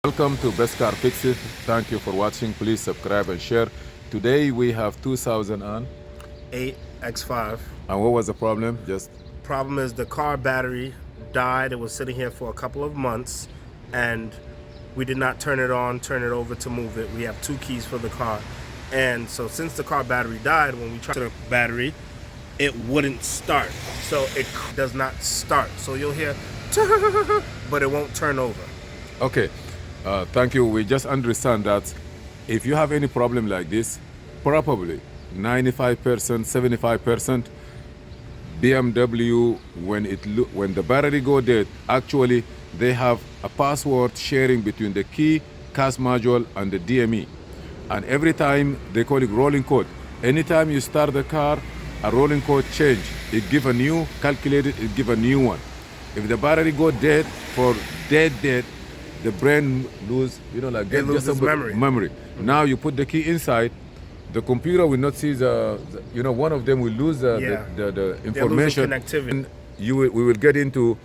Welcome to Best Car Fixit. Thank you for watching. Please subscribe and share. Today we have 2000 on. 8 X5. And what was the problem? Problem is the car battery died. It was sitting here for a couple of months, and we did not turn it on, turn it over to move it. We have two keys for the car, and so since the car battery died, when we tried the battery, it wouldn't start. So it does not start. So you'll hear, but it won't turn over. Okay. Thank you. We just understand that if you have any problem like this, probably 95%, 75% BMW, when the battery go dead, actually they have a password sharing between the key, CAS module, and the DME. And every time they call it rolling code. Anytime you start the car, a rolling code change. It give a new calculated, it give a new one. If the battery go dead for dead, the brain lose, like It loses memory. Mm-hmm. Now you put the key inside, the computer will not see one of them will lose the information. Connectivity. And we will get into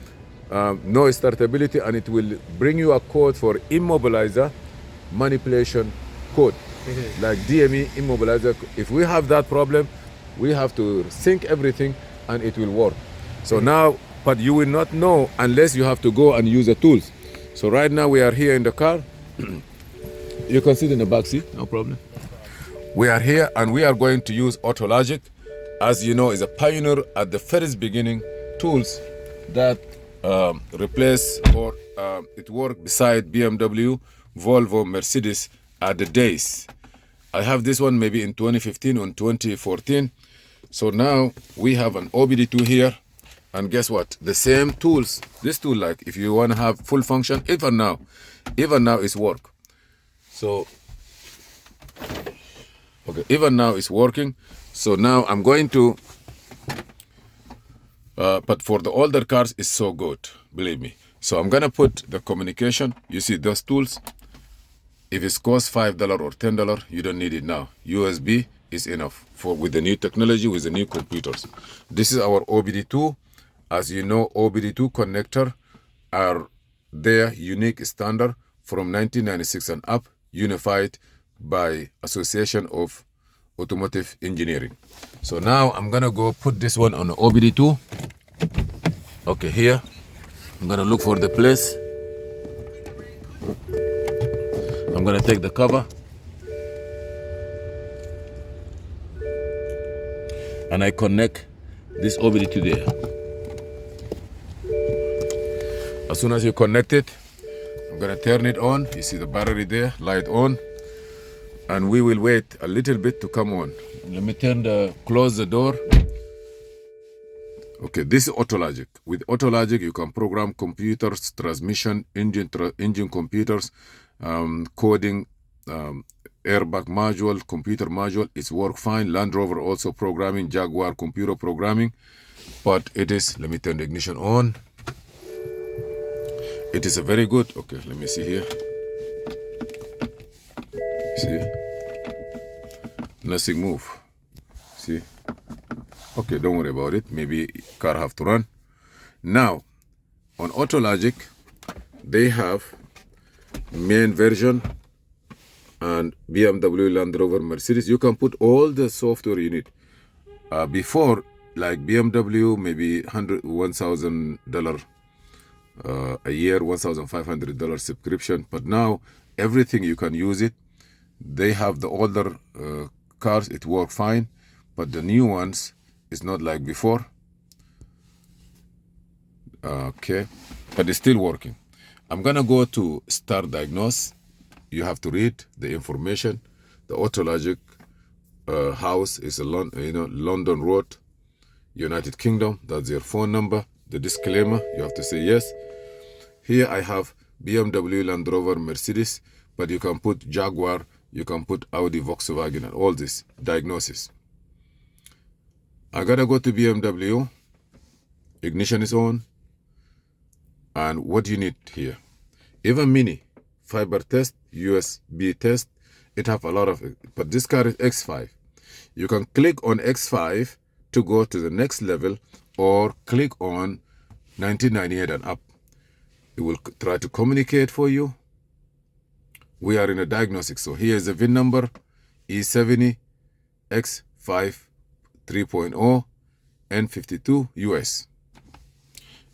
no startability, and it will bring you a code for immobilizer manipulation code, like DME immobilizer. If we have that problem, we have to sync everything and it will work. So now, but you will not know unless you have to go and use the tools. So right now we are here in the car. You can sit in the back seat, no problem. We are here and we are going to use AutoLogic. As you know, is a pioneer at the first beginning tools that replace or it work beside BMW, Volvo, Mercedes at the days. I have this one maybe in 2015 or 2014. So now we have an OBD2 here. And guess what? The same tools, this tool, like if you want to have full function, even now it's work. So, okay, even now it's working. So now I'm going to, but for the older cars, it's so good, believe me. So I'm going to put the communication. You see those tools? If it costs $5 or $10, you don't need it now. USB is enough with the new technology, with the new computers. This is our OBD2. As you know, OBD2 connector are their unique standard from 1996 and up, unified by Association of Automotive Engineering. So now I'm gonna go put this one on the OBD2. Okay, here. I'm gonna look for the place. I'm gonna take the cover. And I connect this OBD2 there. As soon as you connect it, I'm gonna turn it on. You see the battery there, light on. And we will wait a little bit to come on. Let me close the door. Okay, this is AutoLogic. With AutoLogic, you can program computers, transmission, engine computers, coding, airbag module, computer module. It's work fine. Land Rover also programming, Jaguar computer programming. But it is, let me turn the ignition on. It is a very good, okay, let me see here. See? Nothing move. See? Okay, don't worry about it. Maybe car have to run. Now, on AutoLogic, they have main version and BMW, Land Rover, Mercedes. You can put all the software you need. Before, like BMW, maybe $1,000 a year, $1,500 subscription. But now everything you can use it. They have the older cars, it works fine, but the new ones is not like before. Okay, but it's still working. I'm gonna go to start diagnose. You have to read the information. The AutoLogic house is London Road, United Kingdom. That's their phone number. The disclaimer, you have to say yes. Here I have BMW, Land Rover, Mercedes, but you can put Jaguar, you can put Audi, Volkswagen, and all this diagnosis. I gotta go to BMW. Ignition is on. And what do you need here? Even mini, fiber test, USB test, it have a lot of it. But this car is X5. You can click on X5 to go to the next level, or click on 1998 and up. It will try to communicate for you. We are in a diagnostic. So here is the VIN number, E70 X5 3.0 N52 US.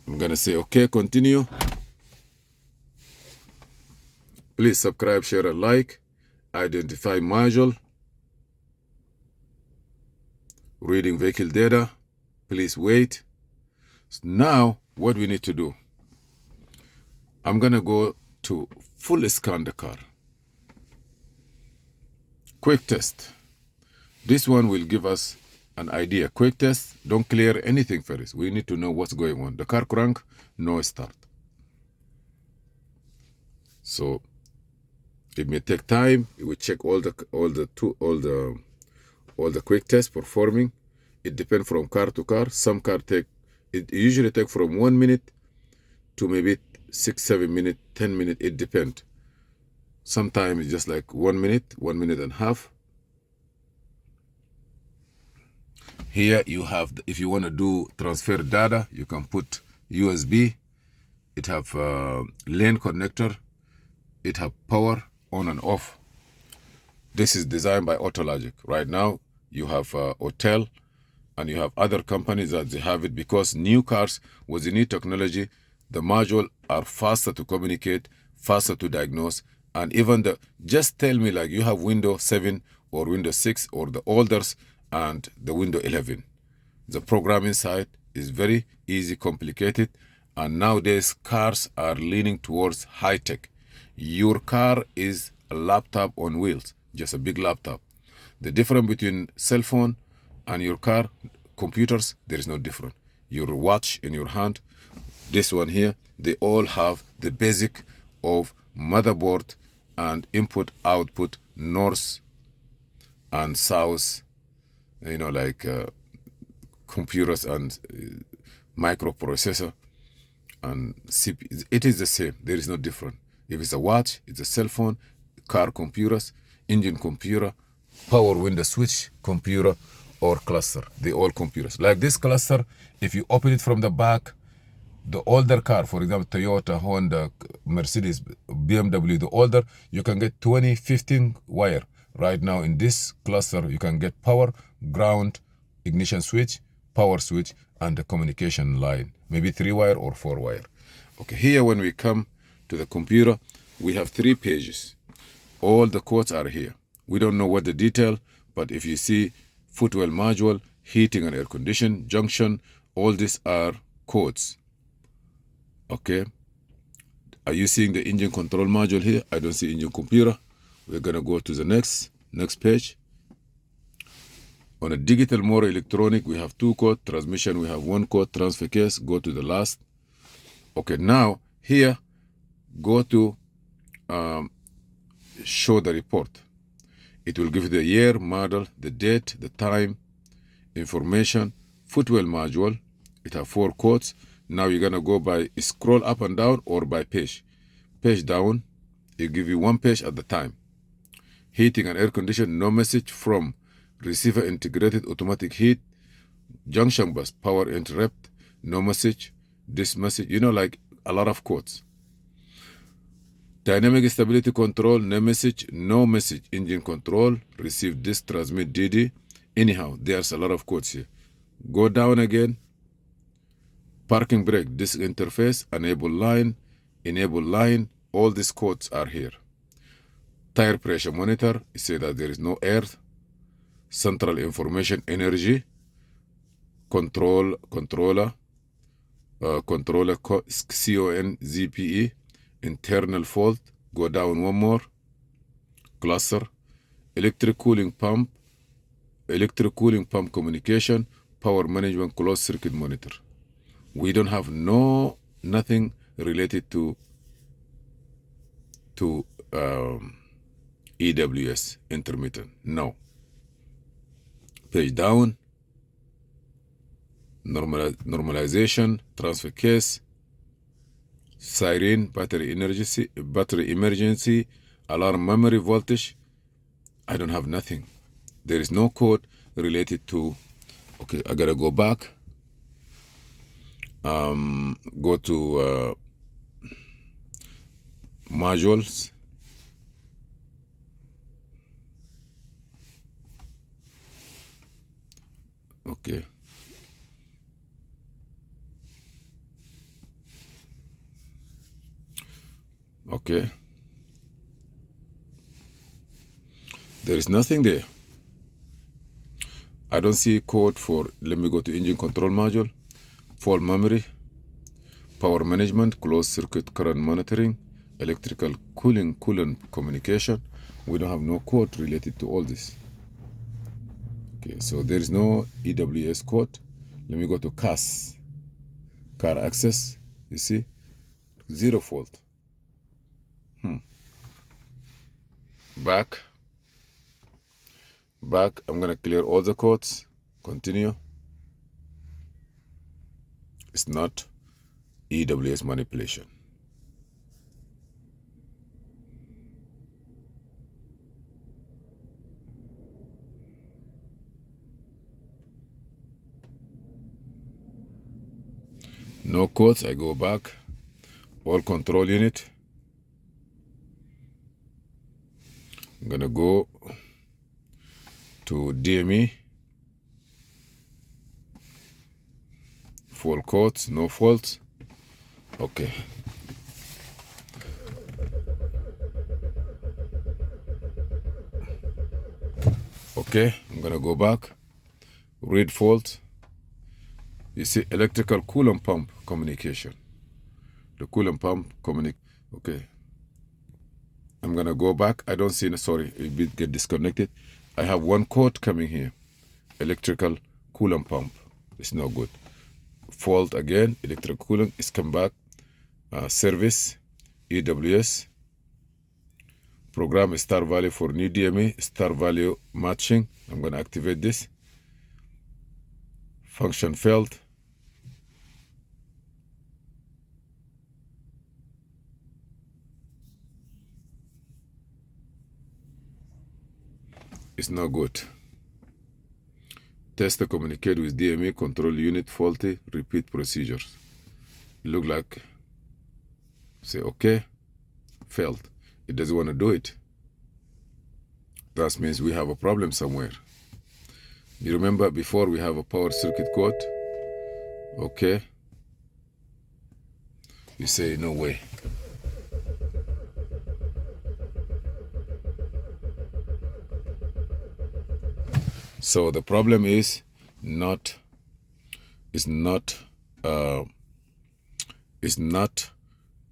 I'm gonna say okay, continue. Please subscribe, share, and like. Identify module. Reading vehicle data. Please wait. So now, what we need to do, I'm gonna go to full scan the car. Quick test. This one will give us an idea. Quick test, don't clear anything first. We need to know what's going on. The car crank, no start. So it may take time. It will check all the quick tests performing. It depends from car to car. Some car it usually take from 1 minute to maybe 6, 7 minutes, 10 minutes. It depends. Sometimes it's just like 1 minute, 1 minute and a half. Here you have, if you want to do transfer data, you can put USB. It have lane connector. It have power on and off. This is designed by Autologic. Right now, you have Hotel, and you have other companies that they have it, because new cars with the new technology, the module are faster to communicate, faster to diagnose, and even just tell me like you have Windows 7 or Windows 6 or the olders and the Windows 11. The programming side is very easy, complicated, and nowadays cars are leaning towards high tech. Your car is a laptop on wheels, just a big laptop. The difference between cell phone and your car, computers, there is no difference. Your watch in your hand, this one here, they all have the basic of motherboard and input, output, north and south, like computers and microprocessor and CPU. It is the same. There is no difference. If it's a watch, it's a cell phone, car computers, engine computer, power window switch computer, or cluster. They all computers. Like this cluster, if you open it from the back, the older car, for example, Toyota, Honda, Mercedes, BMW, the older, you can get 20, 15 wire. Right now in this cluster, you can get power, ground, ignition switch, power switch, and the communication line. Maybe 3 wire or 4 wire. Okay, here when we come to the computer, we have 3 pages. All the codes are here. We don't know what the detail, but if you see footwell module, heating and air condition, junction, all these are codes. Okay. Are you seeing the engine control module here? I don't see engine computer. We're gonna go to the next page. On a digital motor electronic, we have 2 codes. Transmission, we have 1 code. Transfer case, go to the last. Okay, now here, go to show the report. It will give you the year, model, the date, the time, information, footwell module. It has 4 codes. Now you're gonna go by scroll up and down or by page. Page down, it give you 1 page at the time. Heating and air condition, no message from receiver integrated automatic heat. Junction bus, power interrupt, no message. This message, like a lot of codes. Dynamic stability control, no message, no message. Engine control, receive this, transmit DD. Anyhow, there's a lot of codes here. Go down again. Parking brake, this interface, enable line, all these codes are here. Tire pressure monitor, it says that there is no air. Central information, energy, controller, CONZPE, internal fault, go down 1 more, cluster, electric cooling pump communication, power management, closed circuit monitor. We don't have nothing related to EWS, intermittent, no. Page down, normalization, transfer case, siren, battery emergency, alarm memory voltage. I don't have nothing. There is no code related to, okay, I gotta go back. Go to modules, Okay. Okay. There is nothing there. I don't see a code for, let me go to engine control module, fault memory, power management, closed circuit current monitoring, electrical cooling, coolant communication. We don't have no code related to all this. Okay, so there is no EWS code. Let me go to CAS, car access. You see, 0 fault. Back. I'm gonna clear all the codes. Continue. It's not EWS manipulation. No codes. I go back. All control unit. I'm gonna go to DME. Full codes, no faults. Okay. Okay, I'm gonna go back. Read fault. You see electrical coolant pump communication. The coolant pump okay. I'm gonna go back. I don't see, sorry, it get disconnected. I have one code coming here. Electrical coolant pump. It's no good. Fault again, electrical coolant is come back. Service, EWS. Program star value for new DME, star value matching. I'm gonna activate this. Function failed. It's not good. Test to communicate with DME control unit faulty. Repeat procedures. Look like, say okay, failed. It doesn't want to do it. That means we have a problem somewhere. You remember before we have a power circuit code? Okay. You say no way. So the problem is not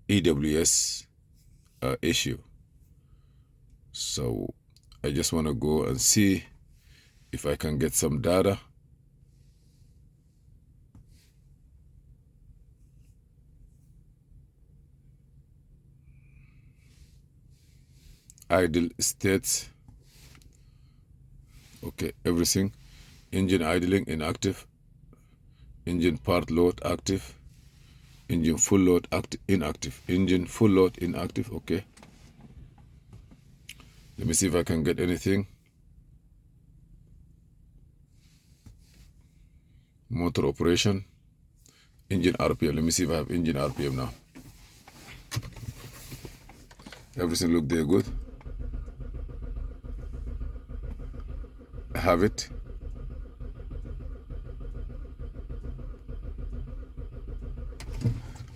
EWS issue. So I just want to go and see if I can get some data. Idle states. Okay, everything. Engine idling inactive. Engine part load active. Engine full load inactive. Engine full load inactive. Okay. Let me see if I can get anything. Motor operation. Engine RPM. Let me see if I have engine RPM now. Everything look there good. I have it.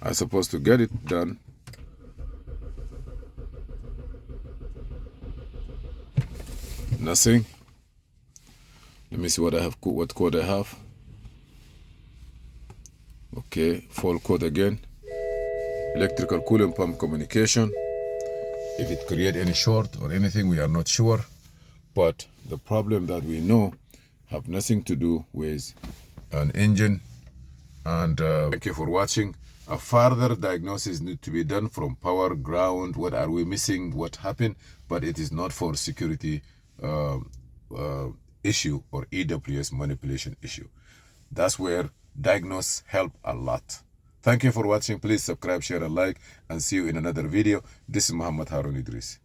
I'm supposed to get it done. Nothing. Let me see what I have. What code I have. Okay, fault code again. Electrical coolant pump communication. If it create any short or anything, we are not sure. But the problem that we know have nothing to do with an engine. And thank you for watching. A further diagnosis need to be done from power, ground, what are we missing, what happened, but it is not for security issue or EWS manipulation issue. That's where diagnose help a lot. Thank you for watching. Please subscribe, share, and like, and see you in another video. This is Muhammad Harun Idris.